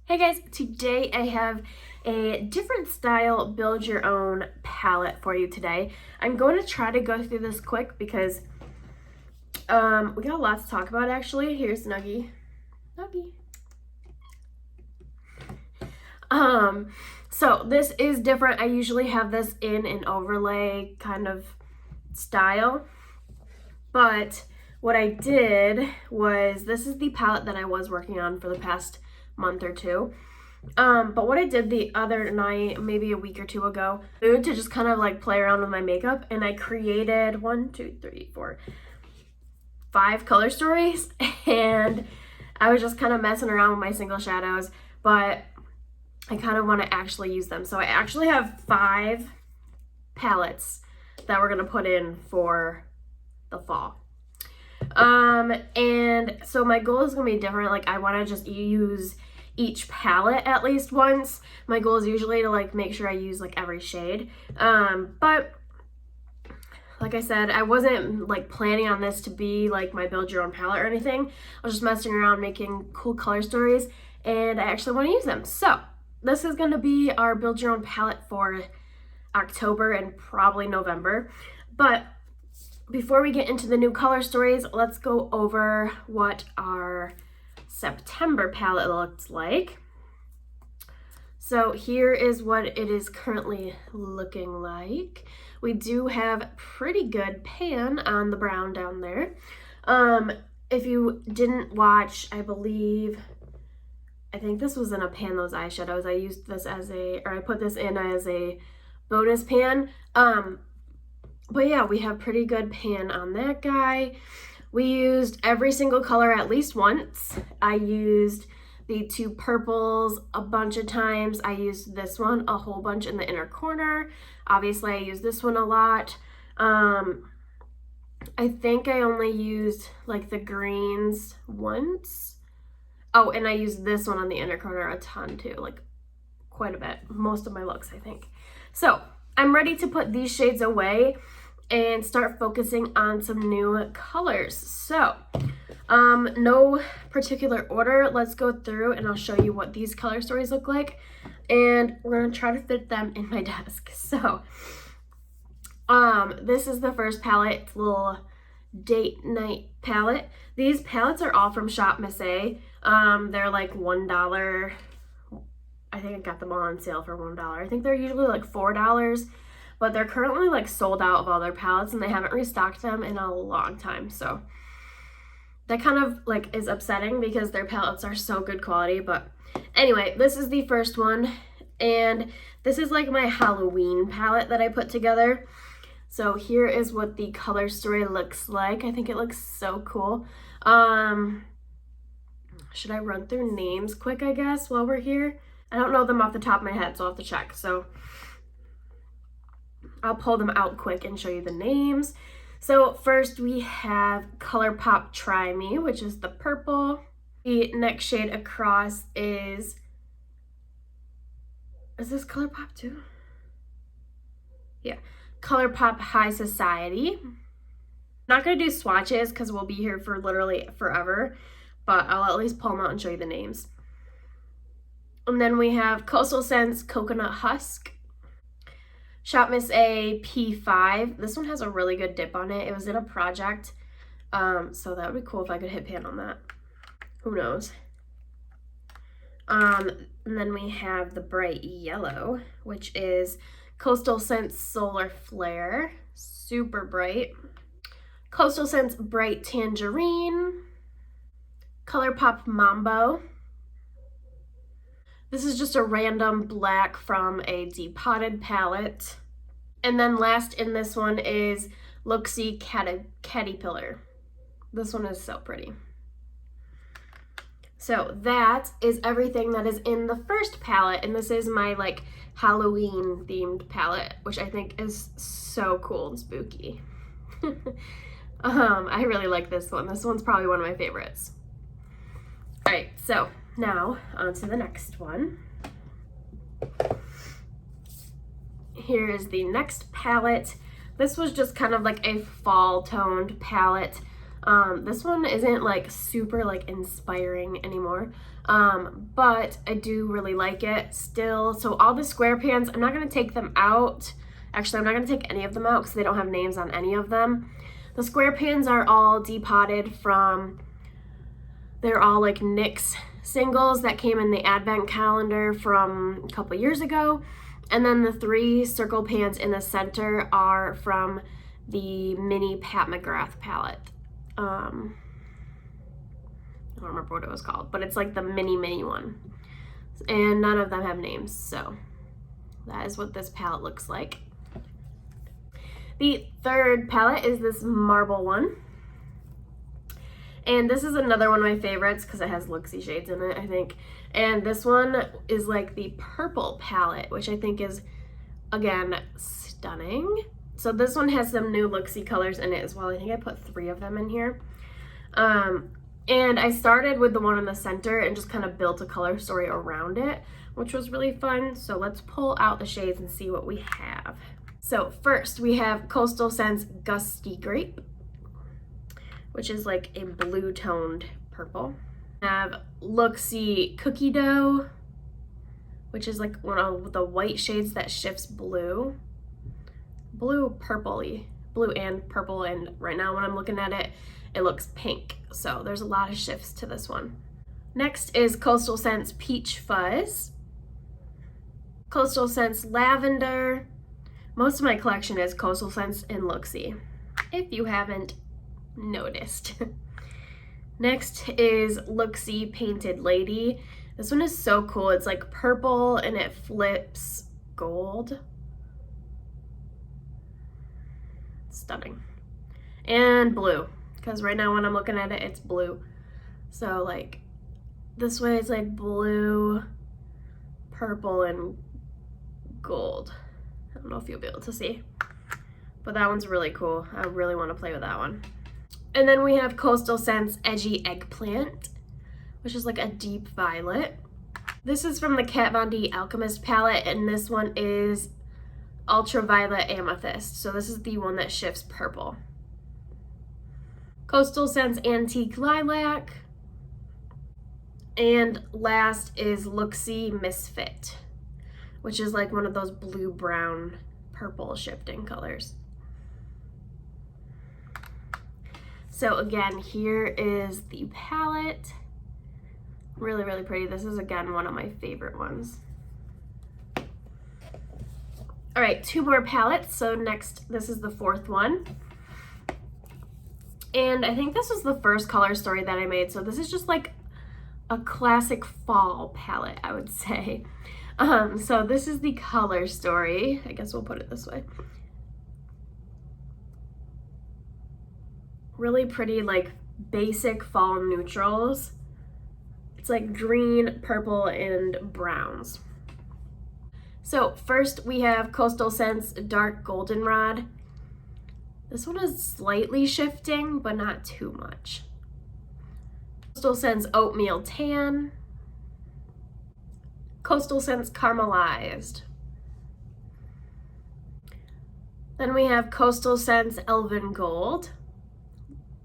Hey guys, today I have a different style build your own palette for you today. I'm going to try to go through this quick because we got a lot to talk about actually. Here's Nuggie. Nuggie. So this is different. I usually have this in an overlay kind of style, but what I did was, this is the palette that I was working on for the past month or two. But what I did the other night, maybe a week or two ago, to just kind of like play around with my makeup, and I created 5 color stories, and I was just kind of messing around with my single shadows, but I kind of want to actually use them. So I actually have 5 palettes that we're going to put in for the fall. And so my goal is going to be different. Like, I want to just use each palette at least once. My goal is usually to like make sure I use like every shade. But like I said, I wasn't like planning on this to be like my build your own palette or anything. I was just messing around making cool color stories, and I actually want to use them. So this is going to be our build your own palette for October and probably November. But before we get into the new color stories, let's go over what our September palette looks like. So here is what it is currently looking like. We do have pretty good pan on the brown down there. If you didn't watch, I think this was in a pan, those eyeshadows. I used this as I put this in as a bonus pan. But yeah, we have pretty good pan on that guy. We used every single color at least once. I used the 2 purples a bunch of times. I used this one a whole bunch in the inner corner. Obviously, I used this one a lot. I think I only used like the greens once. Oh, and I used this one on the inner corner a ton too, like quite a bit. Most of my looks, I think. So I'm ready to put these shades away and start focusing on some new colors. So no particular order. Let's go through and I'll show you what these color stories look like, and we're gonna try to fit them in my desk. So this is the first palette. It's a little date night palette. These palettes are all from Shop Miss A. They're like $1. I think I got them all on sale for $1. I think they're usually like $4, but they're currently like sold out of all their palettes, and they haven't restocked them in a long time. So that kind of like is upsetting because their palettes are so good quality. But anyway, this is the first one, and this is like my Halloween palette that I put together. So here is what the color story looks like. I think it looks so cool. Should I run through names quick, I guess, while we're here? I don't know them off the top of my head, so I'll have to check. So I'll pull them out quick and show you the names. So first we have ColourPop Try Me, which is the purple. The next shade across is this ColourPop too? Yeah, ColourPop High Society. I'm not gonna do swatches because we'll be here for literally forever, but I'll at least pull them out and show you the names. And then we have Coastal Scents Coconut Husk. Shop Miss A P5. This one has a really good dip on it. It was in a project, so that would be cool if I could hit pan on that. Who knows? And then we have the Bright Yellow, which is Coastal Scents Solar Flare. Super bright. Coastal Scents Bright Tangerine. ColourPop Mambo. This is just a random black from a Depotted palette. And then last in this one is Looksy Caterpillar. This one is so pretty. So that is everything that is in the first palette, and this is my like Halloween themed palette, which I think is so cool and spooky. I really like this one. This one's probably one of my favorites. All right, so now on to the next one. Here is the next palette. This was just kind of like a fall toned palette. This one isn't like super like inspiring anymore, but I do really like it still. So all the square pans, I'm not going to take them out. Actually, I'm not going to take any of them out because they don't have names on any of them. The square pans are all depotted from, they're all like NYX singles that came in the advent calendar from a couple years ago. And then the 3 circle pans in the center are from the mini Pat McGrath palette. I don't remember what it was called, but it's like the mini one. And none of them have names, so that is what this palette looks like. The third palette is this marble one. And this is another one of my favorites because it has Luxie shades in it, I think. And this one is like the purple palette, which I think is, again, stunning. So this one has some new Luxie colors in it as well. I think I put 3 of them in here. And I started with the one in the center and just kind of built a color story around it, which was really fun. So let's pull out the shades and see what we have. So first we have Coastal Scents Gusty Grape, which is like a blue toned purple. We have Luxie Cookie Dough, which is like one of the white shades that shifts blue. Blue purpley, blue and purple, and right now when I'm looking at it, it looks pink. So there's a lot of shifts to this one. Next is Coastal Scents Peach Fuzz. Coastal Scents Lavender. Most of my collection is Coastal Scents and Luxie, if you haven't noticed. Next is Luxie Painted Lady. This one is so cool. It's like purple and it flips gold. Stunning. And blue, because right now when I'm looking at it, it's blue. So like this way it's like blue, purple, and gold. I don't know if you'll be able to see, but that one's really cool. I really want to play with that one. And then we have Coastal Scents Edgy Eggplant, which is like a deep violet. This is from the Kat Von D Alchemist palette, and this one is Ultraviolet Amethyst. So this is the one that shifts purple. Coastal Scents Antique Lilac. And last is Luxie Misfit, which is like one of those blue-brown purple shifting colors. So again, here is the palette. Really, really pretty. This is again one of my favorite ones. All right, 2 more palettes. So next, this is the 4th one. And I think this was the first color story that I made. So this is just like a classic fall palette, I would say. So this is the color story. I guess we'll put it this way. Really pretty, like basic fall neutrals. It's like green, purple, and browns. So first we have Coastal Scents Dark Goldenrod. This one is slightly shifting, but not too much. Coastal Scents Oatmeal Tan. Coastal Scents Caramelized. Then we have Coastal Scents Elven Gold.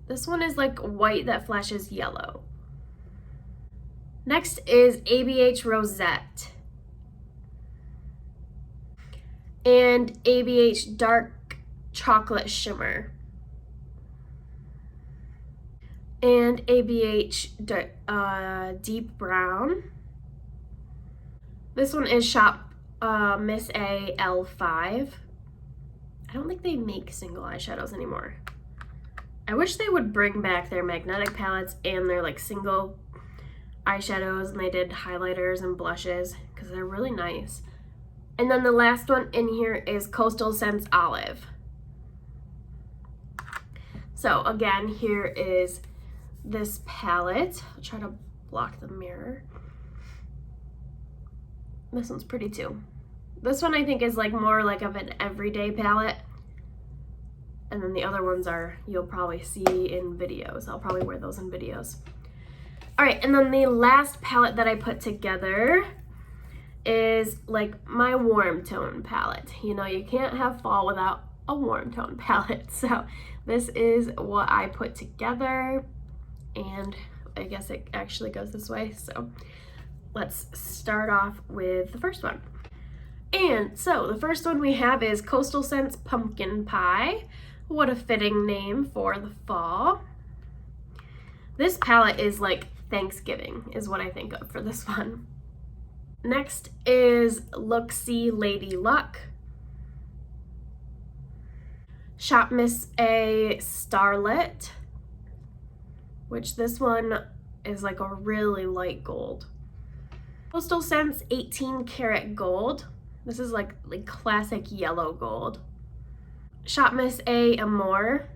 This one is like white that flashes yellow. Next is ABH Rosette. And ABH Dark Chocolate Shimmer. And ABH Deep Brown. This one is Shop Miss A L5. I don't think they make single eyeshadows anymore. I wish they would bring back their magnetic palettes and their like single eyeshadows, and they did highlighters and blushes because they're really nice. And then the last one in here is Coastal Scents Olive. So again, here is this palette. I'll try to block the mirror. This one's pretty too. This one I think is like more like of an everyday palette. And then the other ones are, you'll probably see in videos. I'll probably wear those in videos. All right, and then the last palette that I put together is like my warm tone palette. You know, you can't have fall without a warm tone palette. So this is what I put together, and I guess it actually goes this way. So let's start off with the first one. And so the first one we have is Coastal Scents Pumpkin Pie. What a fitting name for the fall. This palette is like Thanksgiving is what I think of for this one. Next is Look-See Lady Luck. Shop Miss A Starlit, which this one is like a really light gold. Coastal Scents 18 Karat Gold. This is like classic yellow gold. Shop Miss A Amore.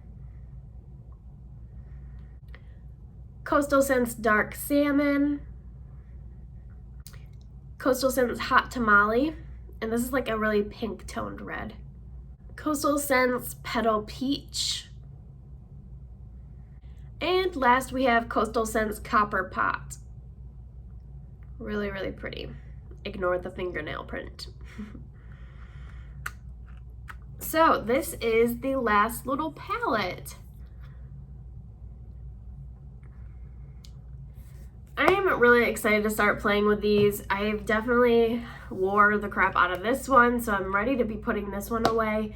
Coastal Scents Dark Salmon. Coastal Scents Hot Tamale, and this is like a really pink toned red. Coastal Scents Petal Peach. And last we have Coastal Scents Copper Pot. Really, really pretty. Ignore the fingernail print. So this is the last little palette. I am really excited to start playing with these. I've definitely wore the crap out of this one, so I'm ready to be putting this one away.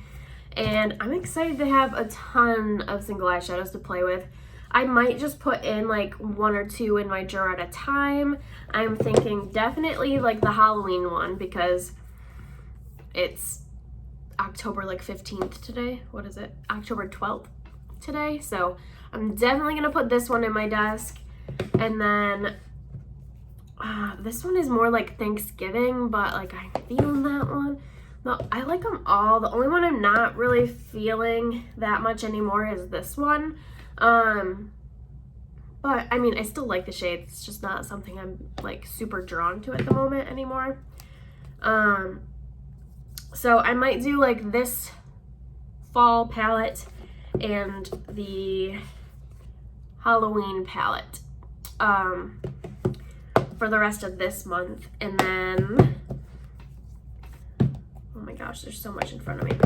And I'm excited to have a ton of single eyeshadows to play with. I might just put in like 1 or 2 in my drawer at a time. I'm thinking definitely like the Halloween one because it's October like 15th today. What is it? October 12th today. So I'm definitely gonna put this one in my desk. And then this one is more like Thanksgiving, but like I'm feeling that one. No, I like them all. The only one I'm not really feeling that much anymore is this one. But I mean, I still like the shades. It's just not something I'm like super drawn to at the moment anymore. So I might do like this fall palette and the Halloween palette for the rest of this month. And then, oh my gosh, there's so much in front of me.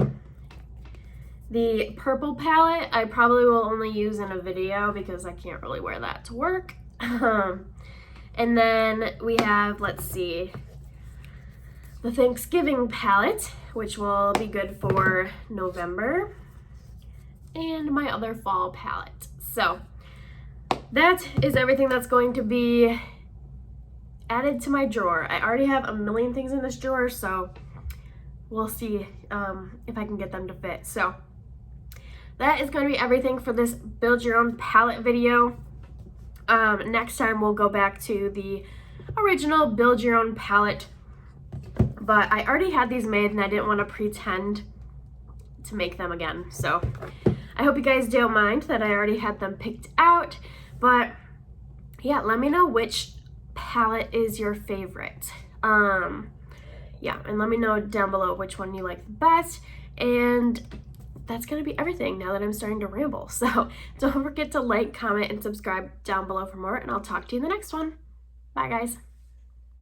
The purple palette I probably will only use in a video because I can't really wear that to work. And then we have, let's see, the Thanksgiving palette, which will be good for November, and my other fall palette. So that is everything that's going to be added to my drawer. I already have a million things in this drawer, so we'll see if I can get them to fit. So that is going to be everything for this build your own palette video. Next time we'll go back to the original build your own palette, but I already had these made and I didn't want to pretend to make them again. So I hope you guys don't mind that I already had them picked out, but yeah, let me know which palette is your favorite. Yeah, and let me know down below which one you like the best. And that's gonna be everything now that I'm starting to ramble. So don't forget to like, comment, and subscribe down below for more, and I'll talk to you in the next one. Bye, guys.